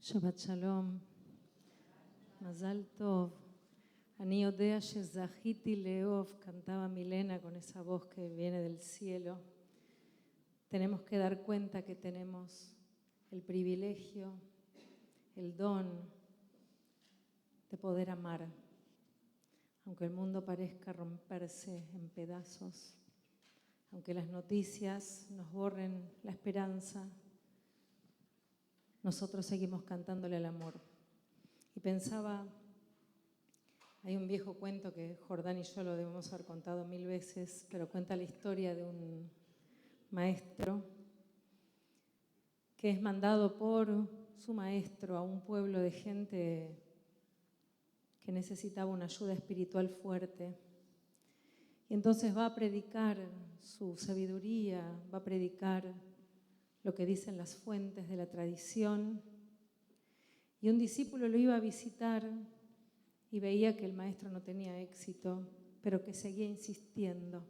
Shabbat Shalom, Mazal Tov. Ani odea shezahiti leov, cantaba Milena con esa voz que viene del cielo. Tenemos que dar cuenta que tenemos el privilegio, el don de poder amar, aunque el mundo parezca romperse en pedazos, aunque las noticias nos borren la esperanza, nosotros seguimos cantándole al amor. Y pensaba, hay un viejo cuento que Jordán y yo lo debemos haber contado 1000 veces, pero cuenta la historia de un maestro que es mandado por su maestro a un pueblo de gente que necesitaba una ayuda espiritual fuerte. Y entonces va a predicar su sabiduría, va a predicar lo que dicen las fuentes de la tradición. Y un discípulo lo iba a visitar y veía que el maestro no tenía éxito, pero que seguía insistiendo.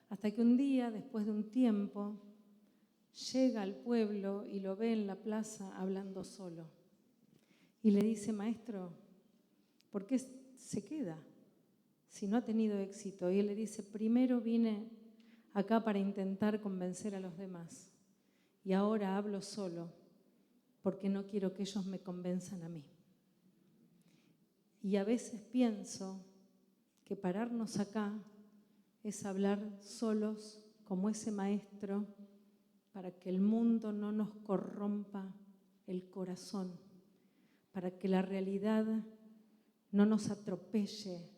Hasta que un día, después de un tiempo, llega al pueblo y lo ve en la plaza hablando solo. Y le dice: maestro, ¿por qué se queda si no ha tenido éxito? Y él le dice: primero vine acá para intentar convencer a los demás. Y ahora hablo solo porque no quiero que ellos me convenzan a mí. Y a veces pienso que pararnos acá es hablar solos como ese maestro para que el mundo no nos corrompa el corazón, para que la realidad no nos atropelle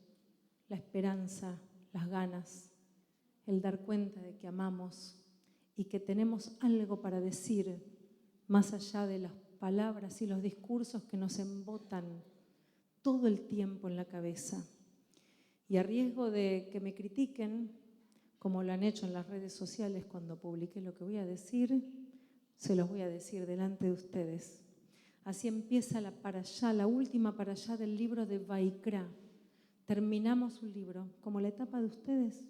la esperanza, las ganas, el dar cuenta de que amamos y que tenemos algo para decir más allá de las palabras y los discursos que nos embotan todo el tiempo en la cabeza. Y a riesgo de que me critiquen, como lo han hecho en las redes sociales cuando publiqué lo que voy a decir, se los voy a decir delante de ustedes. Así empieza la parashá, la última parashá del libro de Vaikra. Terminamos un libro, como la etapa de ustedes,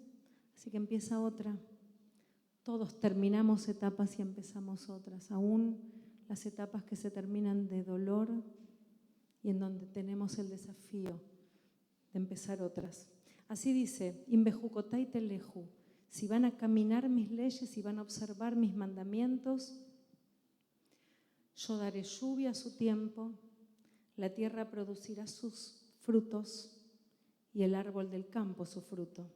así que empieza otra. Todos terminamos etapas y empezamos otras, aún las etapas que se terminan de dolor y en donde tenemos el desafío de empezar otras. Así dice: Inbejukotai teleju, si van a caminar mis leyes y van a observar mis mandamientos, yo daré lluvia a su tiempo, la tierra producirá sus frutos y el árbol del campo su fruto.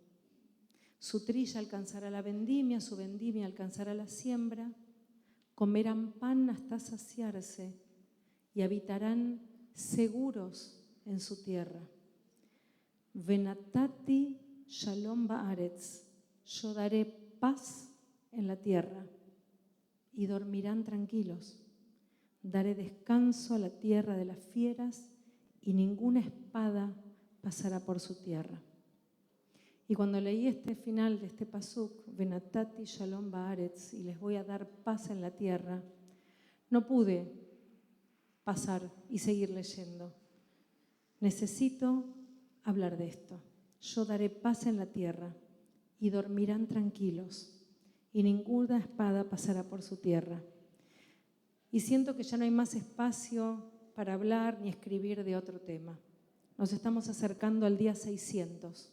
Su trilla alcanzará la vendimia, su vendimia alcanzará la siembra, comerán pan hasta saciarse y habitarán seguros en su tierra. Venatati shalom ba'aretz, yo daré paz en la tierra y dormirán tranquilos. Daré descanso a la tierra de las fieras y ninguna espada pasará por su tierra. Y cuando leí este final de este pasuk, Venatati shalom ba'aretz, y les voy a dar paz en la tierra, no pude pasar y seguir leyendo. Necesito hablar de esto. Yo daré paz en la tierra y dormirán tranquilos y ninguna espada pasará por su tierra. Y siento que ya no hay más espacio para hablar ni escribir de otro tema. Nos estamos acercando al día 600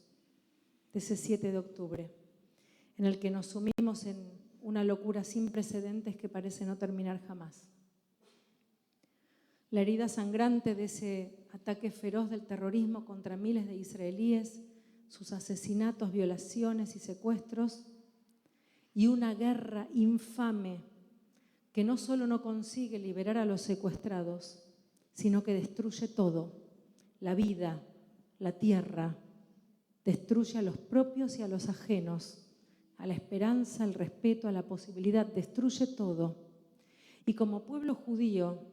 de ese 7 de octubre, en el que nos sumimos en una locura sin precedentes que parece no terminar jamás. La herida sangrante de ese ataque feroz del terrorismo contra miles de israelíes, sus asesinatos, violaciones y secuestros, y una guerra infame que no solo no consigue liberar a los secuestrados, sino que destruye todo: la vida, la tierra, destruye a los propios y a los ajenos, a la esperanza, al respeto, a la posibilidad, destruye todo. Y como pueblo judío,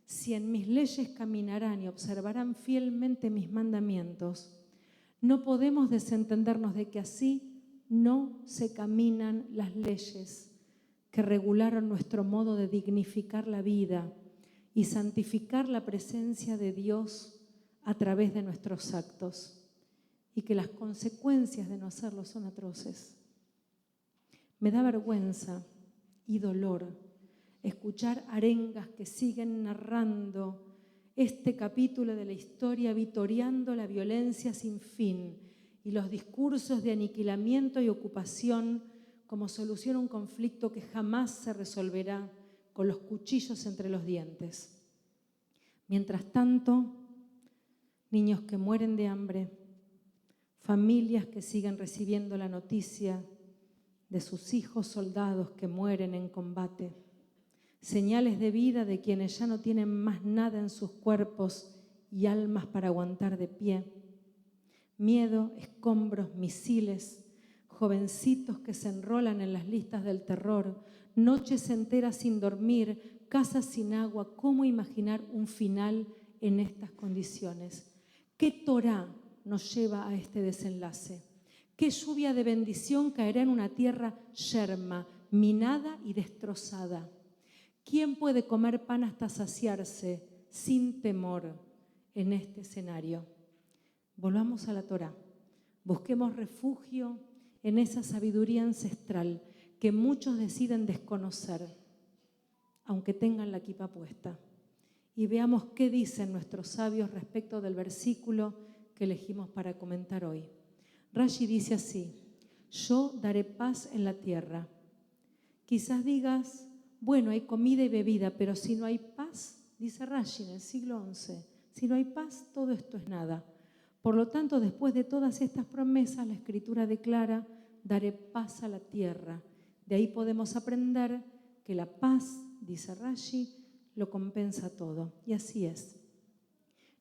si en mis leyes caminarán y observarán fielmente mis mandamientos, no podemos desentendernos de que así no se caminan las leyes que regularon nuestro modo de dignificar la vida y santificar la presencia de Dios a través de nuestros actos, y que las consecuencias de no hacerlo son atroces. Me da vergüenza y dolor escuchar arengas que siguen narrando este capítulo de la historia, vitoreando la violencia sin fin y los discursos de aniquilamiento y ocupación como solución a un conflicto que jamás se resolverá con los cuchillos entre los dientes. Mientras tanto, niños que mueren de hambre, familias que siguen recibiendo la noticia de sus hijos soldados que mueren en combate, señales de vida de quienes ya no tienen más nada en sus cuerpos y almas para aguantar de pie, miedo, escombros, misiles, jovencitos que se enrolan en las listas del terror, noches enteras sin dormir, casas sin agua. ¿Cómo imaginar un final en estas condiciones? ¿Qué Torá nos lleva a este desenlace? ¿Qué lluvia de bendición caerá en una tierra yerma, minada y destrozada? ¿Quién puede comer pan hasta saciarse sin temor en este escenario? Volvamos a la Torá. Busquemos refugio en esa sabiduría ancestral que muchos deciden desconocer, aunque tengan la kipa puesta. Y veamos qué dicen nuestros sabios respecto del versículo que elegimos para comentar hoy. Rashi dice así: yo daré paz en la tierra. Quizás digas, bueno, hay comida y bebida, pero si no hay paz, dice Rashi en el siglo XI, si no hay paz, todo esto es nada. Por lo tanto, después de todas estas promesas, la Escritura declara, daré paz a la tierra. De ahí podemos aprender que la paz, dice Rashi, lo compensa todo. Y así es.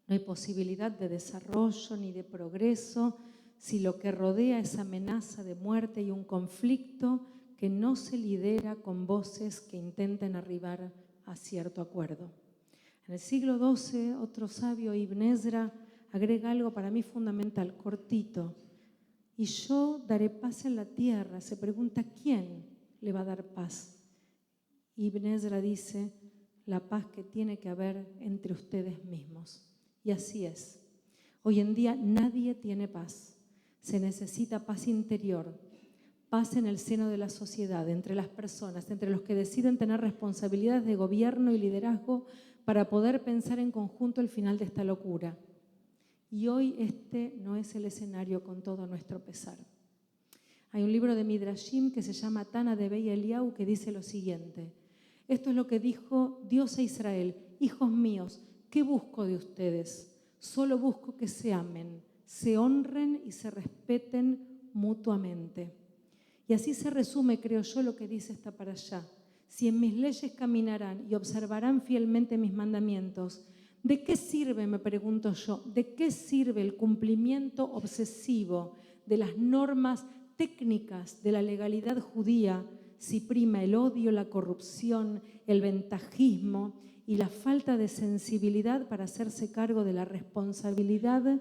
No hay posibilidad de desarrollo ni de progreso si lo que rodea es amenaza de muerte y un conflicto que no se lidera con voces que intenten arribar a cierto acuerdo. En el siglo XII, otro sabio, Ibn Ezra, agrega algo para mí fundamental, cortito. Y yo daré paz en la tierra. Se pregunta, ¿quién le va a dar paz? Ibn Ezra dice, la paz que tiene que haber entre ustedes mismos. Y así es. Hoy en día nadie tiene paz. Se necesita paz interior, paz en el seno de la sociedad, entre las personas, entre los que deciden tener responsabilidades de gobierno y liderazgo para poder pensar en conjunto el final de esta locura. Y hoy este no es el escenario con todo nuestro pesar. Hay un libro de Midrashim que se llama Tana de Bey Eliyahu que dice lo siguiente: esto es lo que dijo Dios a Israel: hijos míos, ¿qué busco de ustedes? Solo busco que se amen, se honren y se respeten mutuamente. Y así se resume, creo yo, lo que dice esta parashá. Si en mis leyes caminarán y observarán fielmente mis mandamientos, ¿de qué sirve, me pregunto yo, de qué sirve el cumplimiento obsesivo de las normas técnicas de la legalidad judía si prima el odio, la corrupción, el ventajismo y la falta de sensibilidad para hacerse cargo de la responsabilidad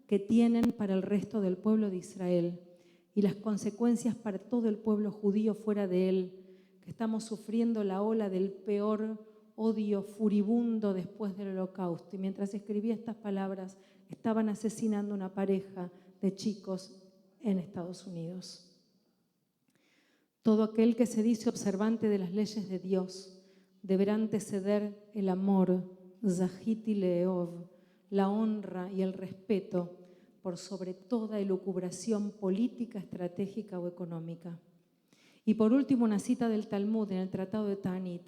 que tienen para el resto del pueblo de Israel y las consecuencias para todo el pueblo judío fuera de él, que estamos sufriendo la ola del peor odio furibundo después del Holocausto? Y mientras escribía estas palabras, estaban asesinando una pareja de chicos en Estados Unidos. Todo aquel que se dice observante de las leyes de Dios deberá anteceder el amor, Zahiti Leov, la honra y el respeto por sobre toda elucubración política, estratégica o económica. Y por último, una cita del Talmud en el Tratado de Ta'anit,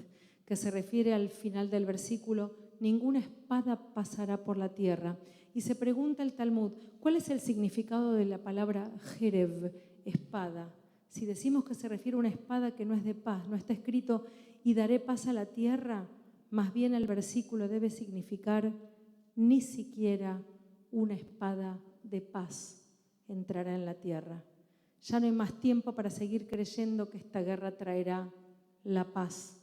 que se refiere al final del versículo: ninguna espada pasará por la tierra. Y se pregunta el Talmud, ¿cuál es el significado de la palabra jerev, espada? Si decimos que se refiere a una espada que no es de paz, no está escrito y daré paz a la tierra, más bien el versículo debe significar ni siquiera una espada de paz entrará en la tierra. Ya no hay más tiempo para seguir creyendo que esta guerra traerá la paz.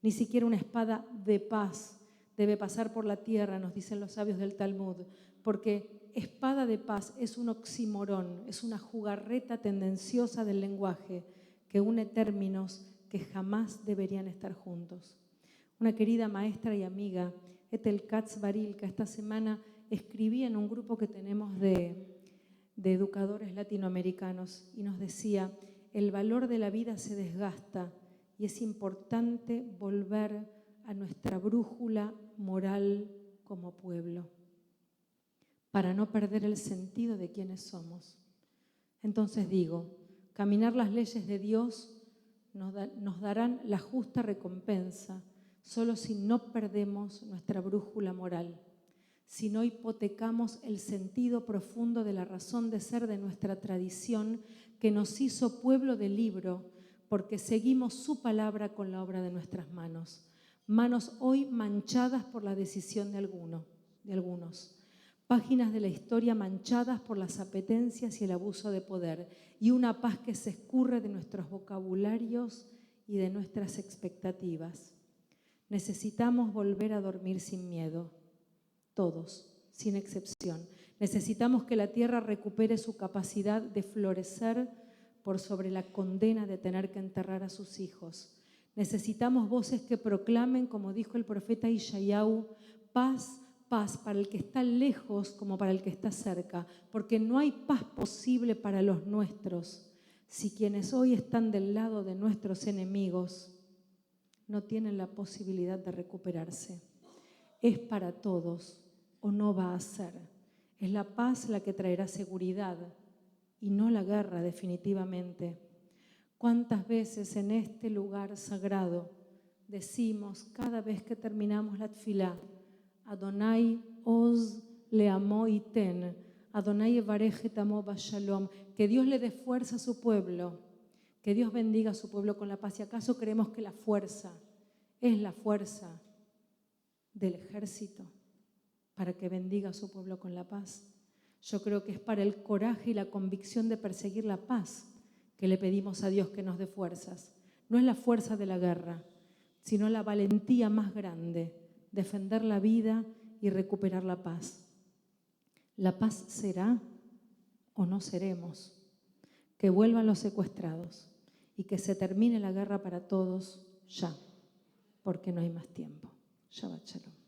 Ni siquiera una espada de paz debe pasar por la tierra, nos dicen los sabios del Talmud, porque espada de paz es un oxímoron, es una jugarreta tendenciosa del lenguaje que une términos que jamás deberían estar juntos. Una querida maestra y amiga, Ethel Katz Barilka, esta semana escribía en un grupo que tenemos de educadores latinoamericanos y nos decía: el valor de la vida se desgasta y es importante volver a nuestra brújula moral como pueblo, para no perder el sentido de quiénes somos. Entonces digo, caminar las leyes de Dios nos darán la justa recompensa, solo si no perdemos nuestra brújula moral, si no hipotecamos el sentido profundo de la razón de ser de nuestra tradición que nos hizo pueblo del libro, porque seguimos su palabra con la obra de nuestras manos. Manos hoy manchadas por la decisión de algunos. Páginas de la historia manchadas por las apetencias y el abuso de poder, y una paz que se escurre de nuestros vocabularios y de nuestras expectativas. Necesitamos volver a dormir sin miedo, todos, sin excepción. Necesitamos que la tierra recupere su capacidad de florecer por sobre la condena de tener que enterrar a sus hijos. Necesitamos voces que proclamen, como dijo el profeta Yeshayahu, paz, paz para el que está lejos como para el que está cerca, porque no hay paz posible para los nuestros si quienes hoy están del lado de nuestros enemigos no tienen la posibilidad de recuperarse. Es para todos o no va a ser. Es la paz la que traerá seguridad y no la guerra, definitivamente. ¿Cuántas veces en este lugar sagrado decimos cada vez que terminamos la tfilá, Adonai Oz leamo iten, Adonai evarej amo bashalom, que Dios le dé fuerza a su pueblo, que Dios bendiga a su pueblo con la paz? ¿Y acaso creemos que la fuerza es la fuerza del ejército para que bendiga a su pueblo con la paz? Yo creo que es para el coraje y la convicción de perseguir la paz que le pedimos a Dios que nos dé fuerzas. No es la fuerza de la guerra, sino la valentía más grande, defender la vida y recuperar la paz. La paz será o no seremos. Que vuelvan los secuestrados y que se termine la guerra para todos ya, porque no hay más tiempo. Shabbat Shalom.